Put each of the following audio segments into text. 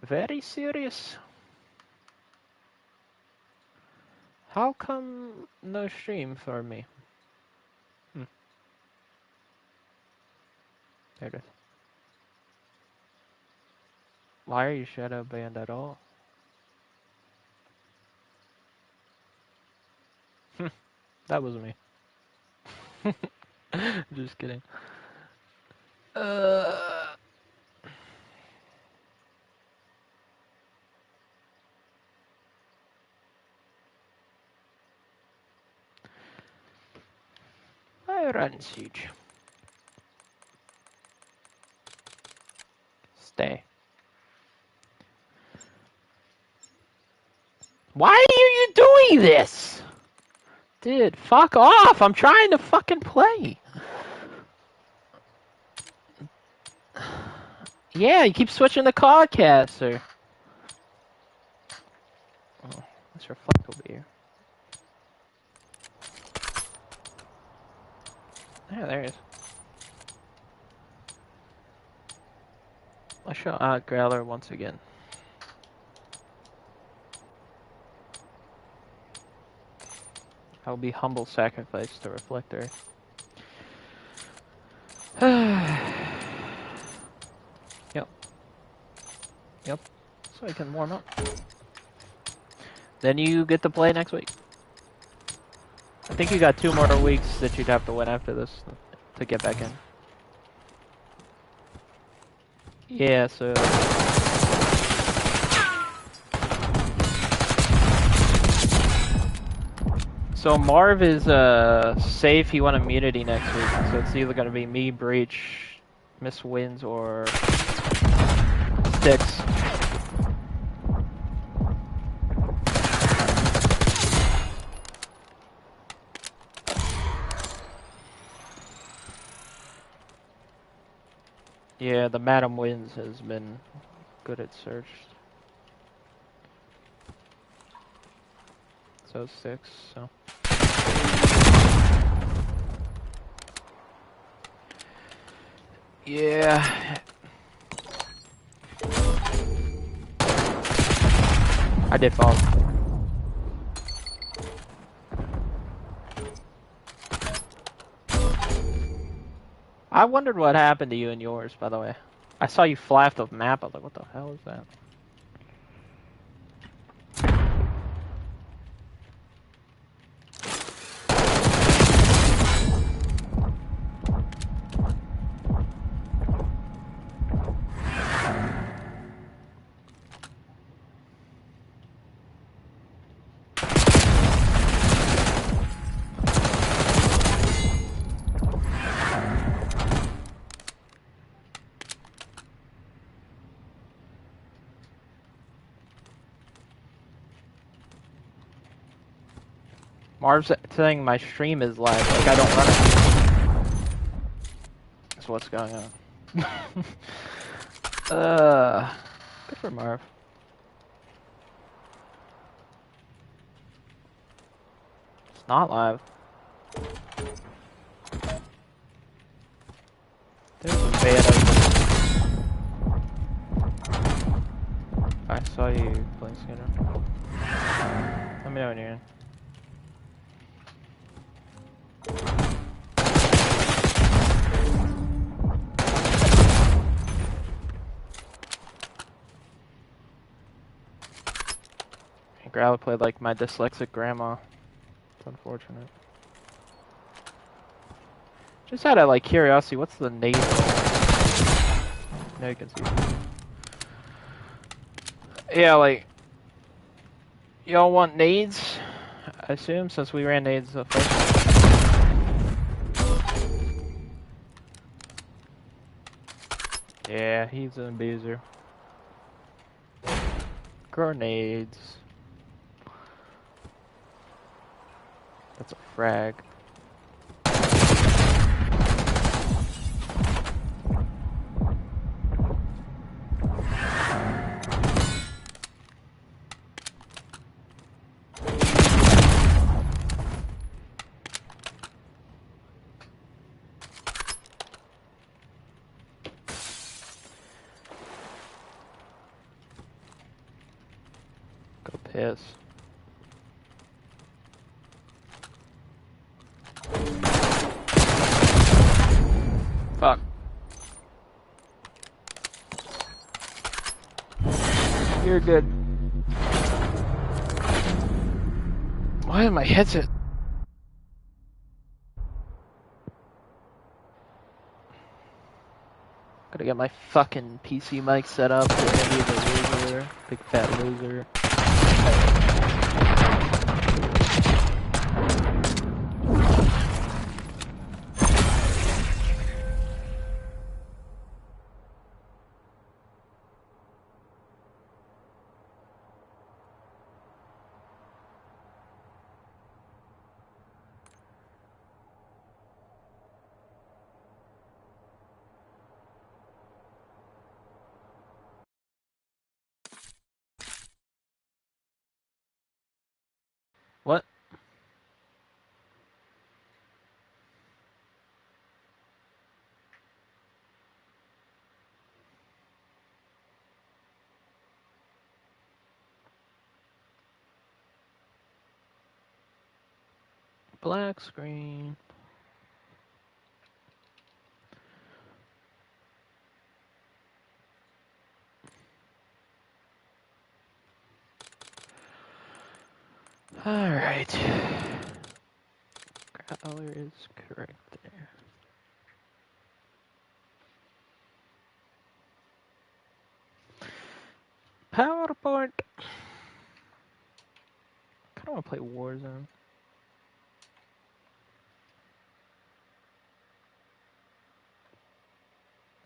Very serious. How come no stream for me? There it is. Why are you shadow banned at all? That was me. Just kidding. Iron Siege. Stay. Why are you doing this? Dude, fuck off! I'm trying to fucking play. Yeah, you keep switching the cardcaster. Oh, let's reflect over here. Yeah, there it is. I'll show out Growler once again. I'll be humble sacrifice to Reflector. Yep. Yep. So I can warm up. Then you get to play next week. I think you got 2 more weeks that you'd have to win after this to get back in. Yeah, so... So Marv is safe. He won immunity next week, so it's either gonna be me, Breach, Miss Wins, or Sticks. Yeah, the Madam Wins has been good at search. So Sticks. So. Yeah. I did fall. I wondered what happened to you and yours, by the way. I saw you fly off the map. I was like, what the hell is that? Marv's saying my stream is live, like I don't run it. That's what's going on. Good for Marv. It's not live. There's a beta. I saw you playing Skinner. Let me know when you're in. Growler played like my dyslexic grandma. It's unfortunate. Just out of like curiosity, what's the nade? Now you can see. Yeah, like y'all want nades? I assume since we ran nades the first one. Yeah, he's in Beezer. Grenades. That's a frag. piss. Fuck. You're good. Why is my headset? Gotta get my fucking PC mic set up to interview the loser. Big fat loser. What? Black screen. Alright. Color is correct there. PowerPoint. I kinda wanna play Warzone.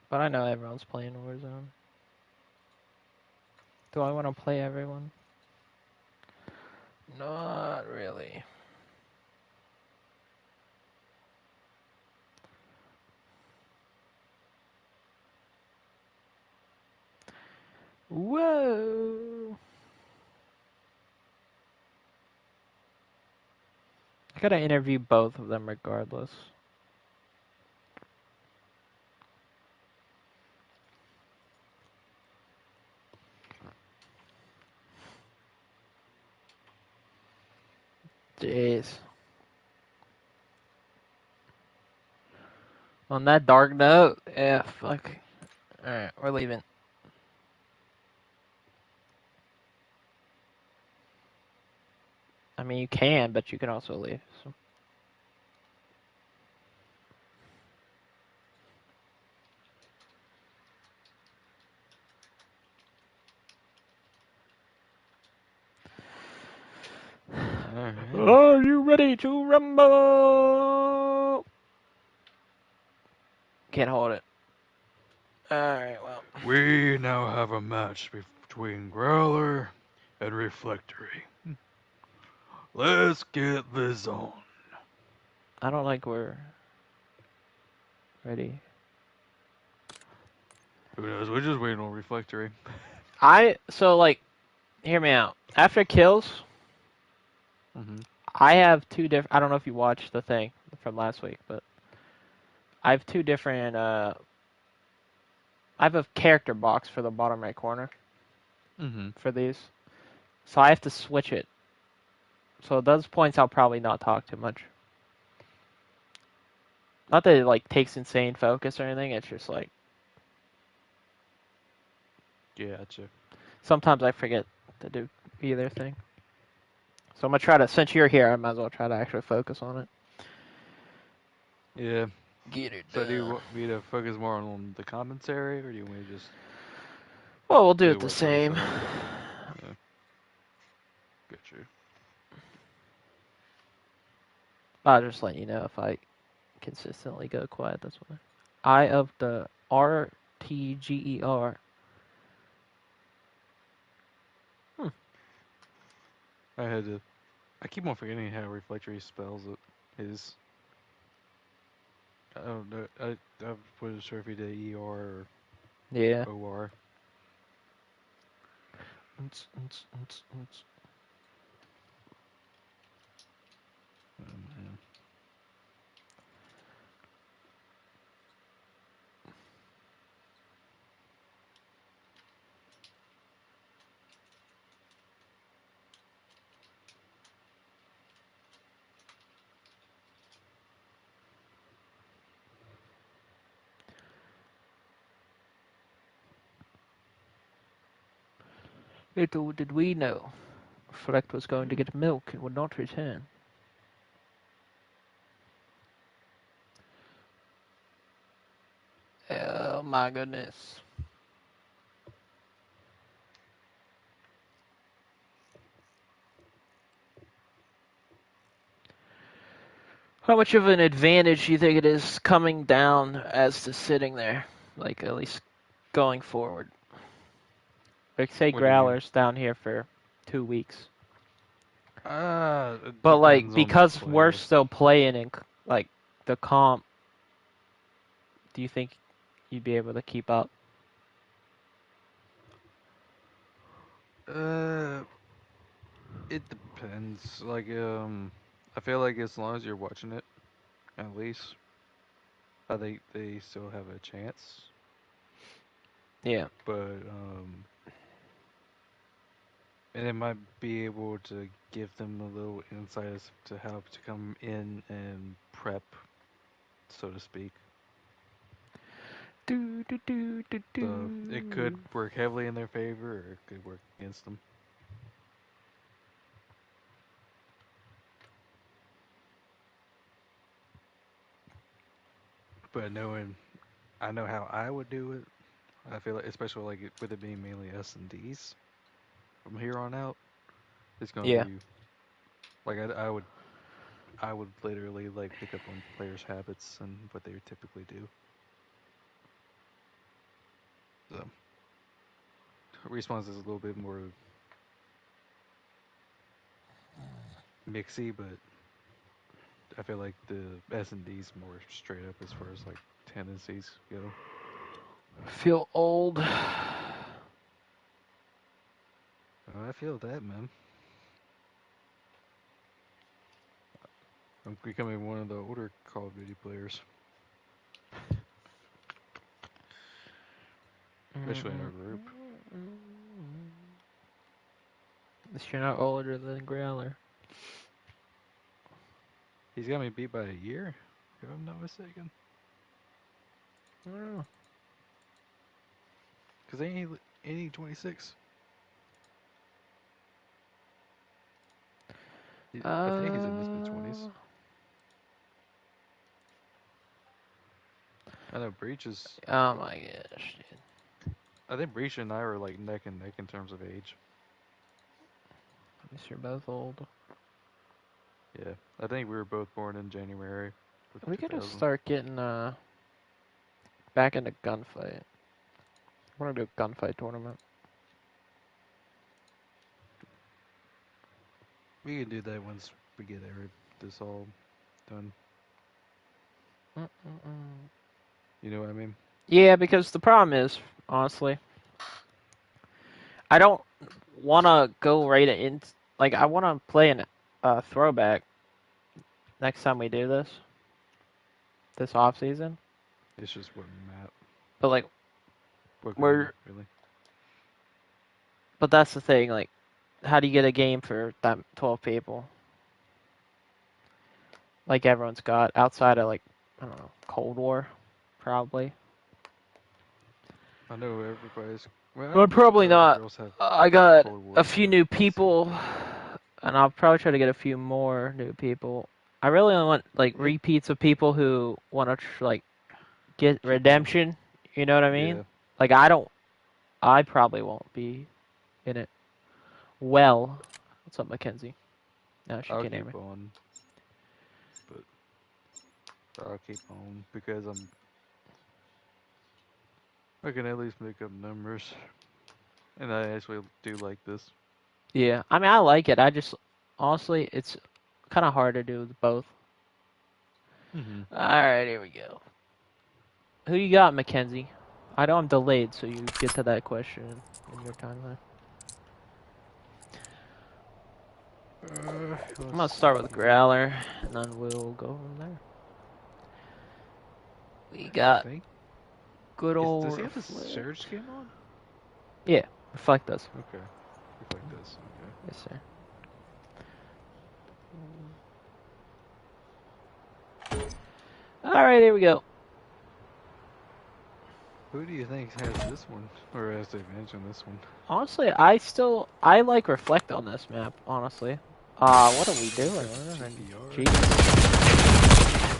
But I know everyone's playing Warzone. Do I wanna play everyone? Not really. Whoa! I gotta interview both of them regardless. Jeez. On that dark note, yeah, fuck. Alright, we're leaving. I mean, you can, but you can also leave. So. Right. Are you ready to rumble? Can't hold it. Alright, well. We now have a match between Growler and Reflectory. Let's get this on. I don't like we're ready. Who knows? We're just waiting on Reflectory. So, like, hear me out. After kills, Mm-hmm. I have two different. I don't know if you watched the thing from last week, but I have two different. I have a character box for the bottom right corner Mm-hmm. for these, so I have to switch it. So those points I'll probably not talk too much. Not that it like takes insane focus or anything. It's just like Yeah, gotcha. sometimes I forget to do either thing. So I'm gonna try to. Since you're here, I might as well try to actually focus on it. Yeah. Get it So done. do you want me to focus more on the commentary, or do you want me to just Well, we'll do do it the what same. first? Yeah. Get you. I'll just let you know if I consistently go quiet. That's why. Eye of the RTGER. I keep on forgetting how Reflectory spells it. His. I don't know. I wasn't sure if he did ER or Yeah. OR. Oh, man. Little did we know, Reflect was going to get milk and would not return. Oh my goodness. How much of an advantage do you think it is coming down as to sitting there? Like, at least going forward. Like, say What do you mean? Growler's down here for 2 weeks. It But, like, depends on the because we're players. still playing in, like, the comp, do you think you'd be able to keep up? It depends. Like, I feel like as long as you're watching it, at least, I think they still have a chance. Yeah. But, and it might be able to give them a little insight as to how to come in and prep, so to speak. Do, do, do, do, So it could do. work heavily in their favor, or it could work against them. But I know how I would do it. I feel like, especially like with it being mainly S&Ds from here on out, it's gonna Yeah. be like I would literally like pick up on players' habits and what they typically do. So response is a little bit more mixy, but I feel like the S&D's more straight up as far as like tendencies go. Feel old. I feel that, man. I'm becoming one of the older Call of Duty players, especially in our group. At least you're not older than Growler. He's got me beat by a year, if I'm not mistaken. Oh. Cause ain't he 26? I think he's in his mid-20s. I know Breach is. Oh my gosh, dude. I think Breach and I are like neck and neck in terms of age. At least you're both old. Yeah, I think we were both born in January of We gotta 2000. start getting back into gunfight. I wanna do a gunfight tournament. We can do that once we get this all done. Mm-mm-mm. You know what I mean? Yeah, because the problem is, honestly, I don't wanna go right in. Like, I wanna play an throwback next time we do this off season. It's just what map, But like, what gun, we're really. but that's the thing. Like, how do you get a game for that 12 people? Like everyone's got outside of like, I don't know, Cold War, probably. I know everybody's. Well, But I'm pretty probably sure all the not. girls have I got Cold War a on few their new PC. people, and I'll probably try to get a few more new people. I really only want like It repeats of people who want to like get keep on. redemption. You know what I mean? Yeah, Like I don't. I probably won't be in it. Well, what's up, Mackenzie? No, she I'll can't hear keep me. on, but I'll keep on because I can at least make up numbers, and I actually do like this. Yeah, I mean I like it. I just honestly, it's kind of hard to do both. Mm-hmm. All right, here we go. Who you got, Mackenzie? I know I'm delayed, so you get to that question in your timeline. I'm gonna Let's start with see. Growler, and then we'll go from there. We I got think good does old he have the Reflect. Surge skin on? Yeah, Reflect does. Okay, reflect this. Okay. Yes, sir. All right, here we go. Who do you think has this one, or has the advantage on this one? Honestly, I like reflect on this map. Honestly, what are we doing? We're in a GPR. G-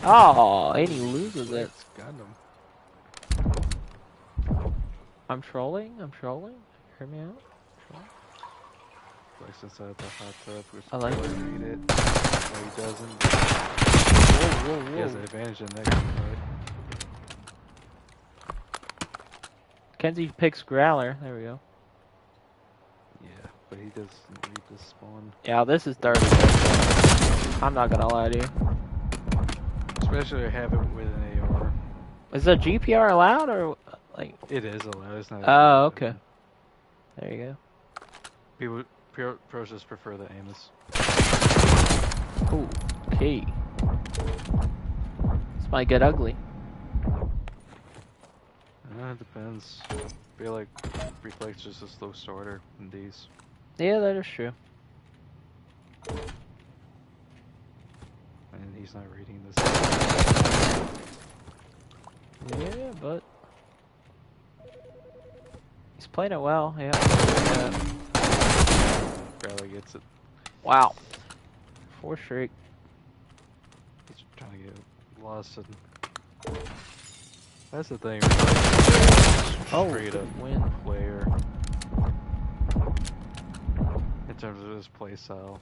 Oh, and he loses it. Flex got him. I'm trolling. I'm trolling. Hear me out. Flex inside the hot tub. We're I like supposed it. to read it. No, he doesn't. Whoa, He has whoa, an whoa. advantage in that gunfight. Kenzie picks Growler. There we go. Yeah, but he doesn't read the spawn. Yeah, this is dirty. I'm not gonna lie to you. Especially to have it with an AR. Is the GPR allowed or like? It is allowed. It's not. Oh, okay. There you go. People, pros just prefer the Amos. Ooh, okay. This might get ugly. It depends. I feel like Reflex is just a slow starter in these. Yeah, that is true. And he's not reading this. Yeah, but he's playing it well. Yeah. Growler gets it. Wow. 4 streak. He's trying to get lost. And that's the thing. Oh, Straight good up win. player. In terms of his play style.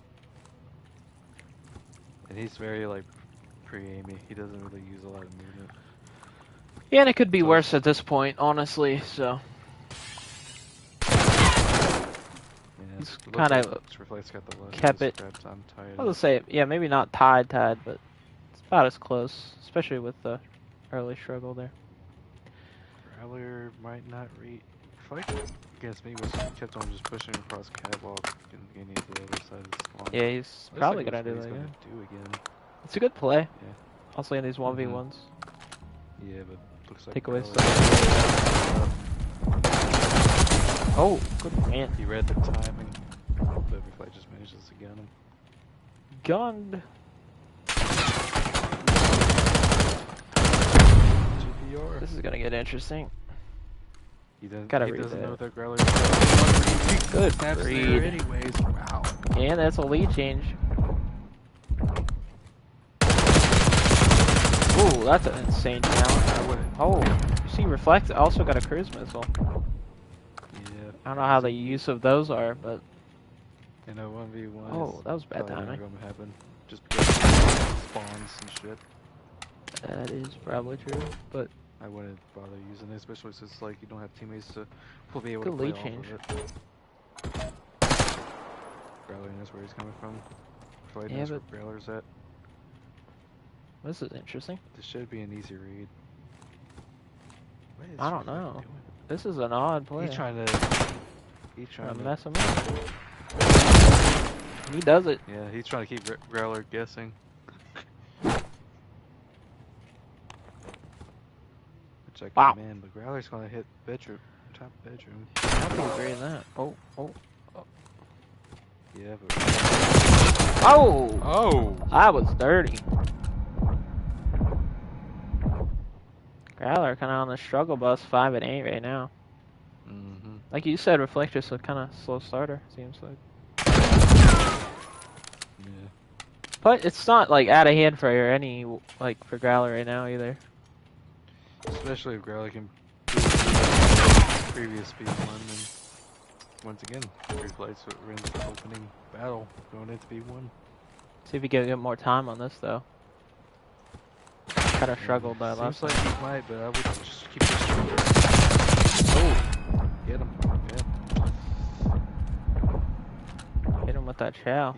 And he's very like pre-aimy. He doesn't really use a lot of movement. Yeah, and it could be So worse at this point, honestly. So Yeah, He's it looks kinda like Reflex got the last kept it- scrap time tied I was up. gonna say, yeah, maybe not tied, but it's about as close, especially with the early struggle there. Growler might not read. Reflex against me was kept on just pushing across catwalk and getting to the other side of the spawn. Yeah, he's Looks probably like gonna that's do what that. he's Yeah. gonna do again. It's a good play. Yeah. Also in these 1v1s. Yeah, but looks like Take away Growler- Oh, good man. He read the timing, but Reflex just manages to get him. Gunned. GPR. This is gonna get interesting. He doesn't. Gotta he read doesn't that. know that Growler. Good Snaps there read. anyways. Wow. And that's a lead change. Ooh, that's an insane talent. I wouldn't. Oh, you see Reflect also got a cruise missile. Yeah. I don't know how the use of those are, but In a 1v1. oh, that was bad probably timing. not gonna happen. Just because of spawns and shit. That is probably true, but I wouldn't bother using it, especially since like you don't have teammates to be able Good to play lead off change. of it. Growler knows where he's coming from. Floyd Yeah, knows but- where Growler's at. this is interesting. This should be an easy read. What is I don't Reflect know. doing? This is an odd play. He's trying to mess him up. He does it. Yeah, he's trying to keep Growler guessing. Which I Wow. come in, but Growler's gonna hit bedroom, top bedroom. I don't think he's reading that. Oh. Yeah, but Oh! oh, That was dirty. Growler kind of on the struggle bus, 5 and 8 right now. mm-hmm. Like you said, Reflector's a kind of slow starter, seems like. Yeah. But it's not like out of hand for any for Growler right now either. Especially if Growler can do previous speed one, and once again, Reflex wins the opening battle going into B1. See if he can get more time on this though. Kind of struggled that last Seems time. like he might, but I would just keep pushing. Oh, Get him. hit him with that chow.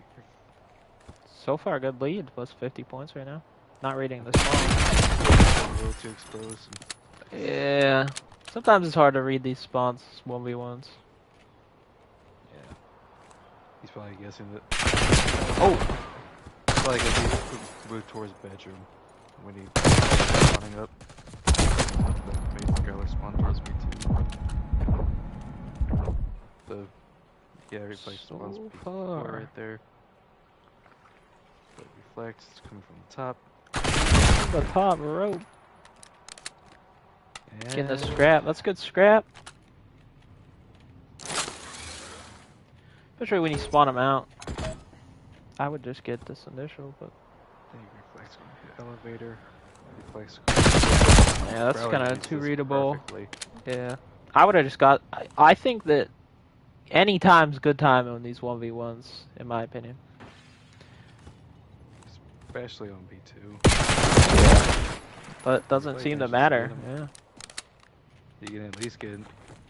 So far, good lead, plus 50 points right now. Not reading the spawn. A little too exposed. Yeah. Sometimes it's hard to read these spawns, 1v1s. Yeah. He's probably guessing that. Oh! It's like if he moved towards bedroom when he spawning up. That made the Growler spawn towards me too. Yeah, Reflex spawns So before far. right there. But Reflex is coming from the top. The top rope. Getting the And scrap. That's good scrap. Especially when you spawn them out. I would just get this initial, but I think reflex gonna hit elevator. Reflex. yeah, that's Crowley kind of reads too this readable. perfectly. Yeah, I would have just got. I think that any time's good time on these 1v1s, in my opinion. Especially on B2. But it doesn't Everybody seem to manages to get matter. 'em. Yeah, You can at least get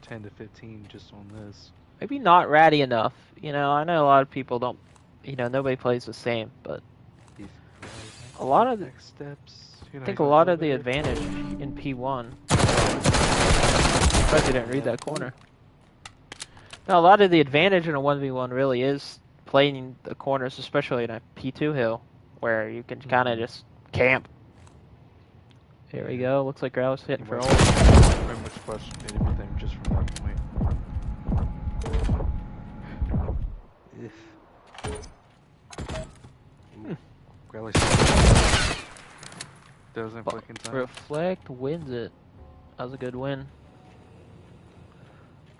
10 to 15 just on this. maybe not ratty enough. You know, I know a lot of people don't. You know, nobody plays the same, but He's a lot of. next steps. You I know, think he's a on lot of the elevator. advantage in P1. Surprised you didn't read Yeah. that corner. No, a lot of the advantage in a 1v1 really is playing the corners, especially in a P2 hill, where you can kind of Mhm. just camp. Here we Yeah. go. Looks like Growler's hitting You for might ult. very much question everything just from that point. If. Growler's doesn't flick in time. Reflect wins it. That was a good win.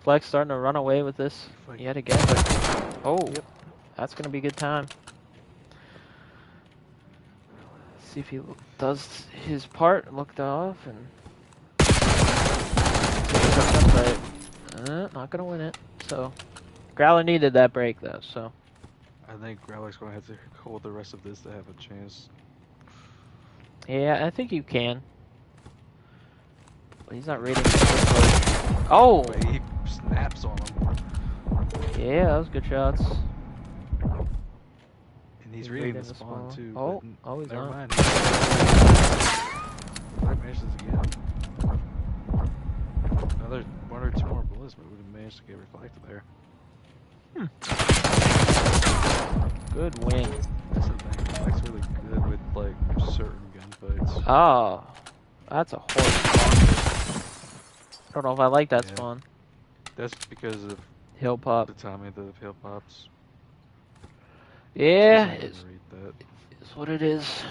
Flex starting to run away with this Reflect. yet again. But, oh, Yep. that's going to be a good time. See if he does his part, looked off, and not gonna win it. So Growler needed that break though. So I think Growler's gonna have to hold the rest of this to have a chance. yeah, I think you can. But he's not reading. Oh, But he snaps on him, yeah, that was good shots. and he's reading the spawn too. Oh, but oh, he's never not. mind. That manages again. Another 1 or 2 more bullets, but we would have managed to get reflected there. Good win. That's the thing. Reflect's really good with like certain gunfights. Oh, that's a horrible spawn. I don't know if I like that Yeah. spawn. That's because of Hill pop. the timing of the hill pops. Yeah, Doesn't it's overrate that. what it is.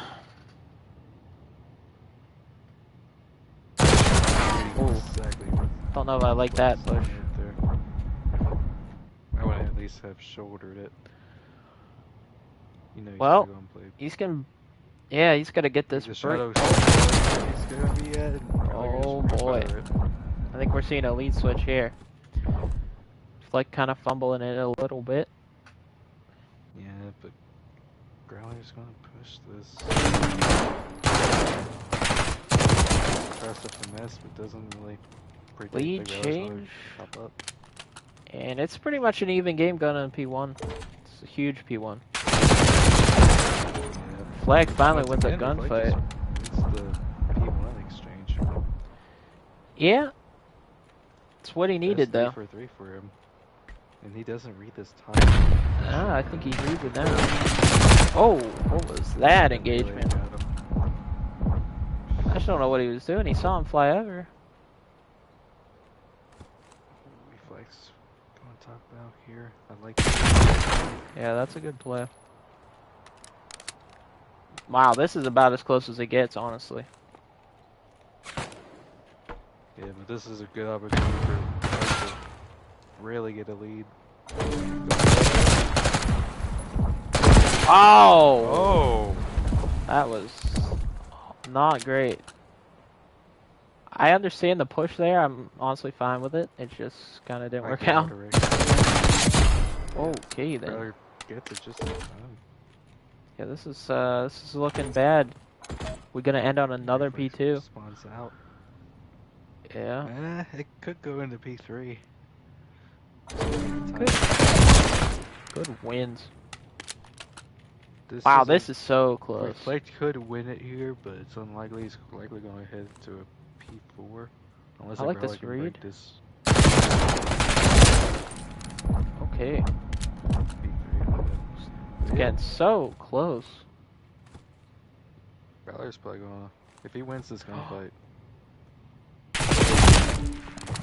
Oh, Exactly what don't know if I like that Flex push. did right there. I would at least have shouldered it. You know, he's Well, gonna play. He's gonna, yeah, he's gonna get this The break. shadow. He's gonna be at. Oh boy. I think we're seeing a lead switch here. Fleck kind of fumbling it a little bit. Yeah, but Growler's gonna push this. Tries to finesse, but doesn't really predict Lead that Growler's gonna change. pop up. And it's pretty much an even game gun in P1. It's a huge P1. Yeah. Fleck finally Once wins a again, Reflect gunfight. It's the P1 exchange. Yeah. It's what he needed That's though. 3 for 3 for him. And he doesn't read this time. Ah, I think he reads it now. Oh, what was that Really engagement? got him. I just don't know what he was doing. He saw him fly over. Reflex going top out here. I like Yeah, that's a good play. Wow, this is about as close as it gets, honestly. Yeah, but this is a good opportunity for Reflex to really get a lead. Oh! Oh! That was not great. I understand the push there. I'm honestly fine with it. It just kind of didn't work out. Okay then. Growler gets it just in time. Yeah, this is looking bad. We're gonna end on another Reflex P2. Spawns out. Yeah. It could go into P3. Good. Good wins. This Wow, is this is so close. Reflect could win it here, but it's unlikely. He's likely going to head to a P4. Unless I like Growler this can read. break this Okay. P3. It's getting so close. Growler's probably going to... If he wins this gunfight,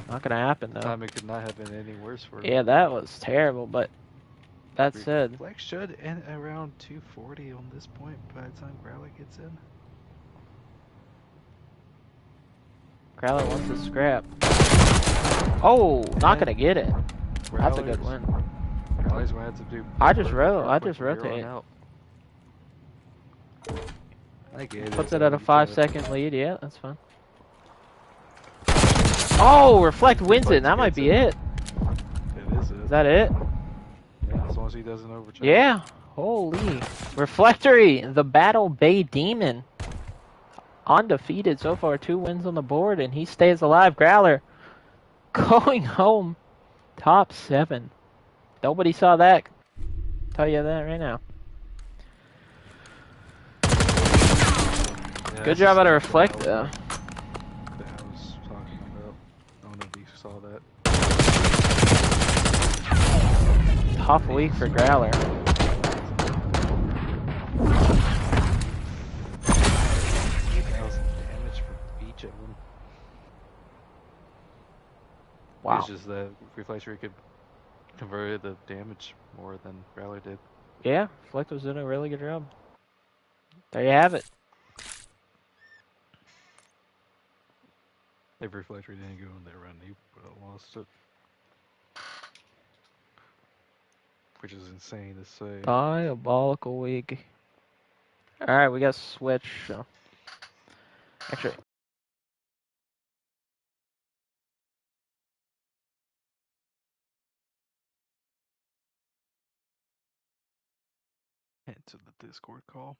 Not gonna happen though. time it could not have been any worse for him. Yeah, that was terrible, but that said, Reflect should end around 240 on this point by the time Growler gets in. Growler wants to scrap. Oh, not gonna get it. That's a good win. Growlers gonna have to do. I just from here on rotate. out. I get Puts it it at a you 5-second lead. Yeah, that's fine. Oh, Reflect wins it. That might be it. It is it. Is that it? Yeah, as long as he doesn't overcharge. Yeah. Holy. Reflectory, the Battle Bay Demon. Undefeated so far. 2 wins on the board, and he stays alive. Growler going home. Top 7. Nobody saw that. Tell you that right now. Yeah, Good job out of Reflect, though. That I was talking about. I don't know if you saw that. Tough week for Growler. 8,000 damage for each of them. Wow. It's just that Reflectory could convert the damage more than Growler did. Yeah, Reflect was doing a really good job. There you have it. If Reflectory didn't go in that run, he would have lost it. Which is insane to say. Diabolical week. Alright, we got switch. So. Actually, Head to the Discord call.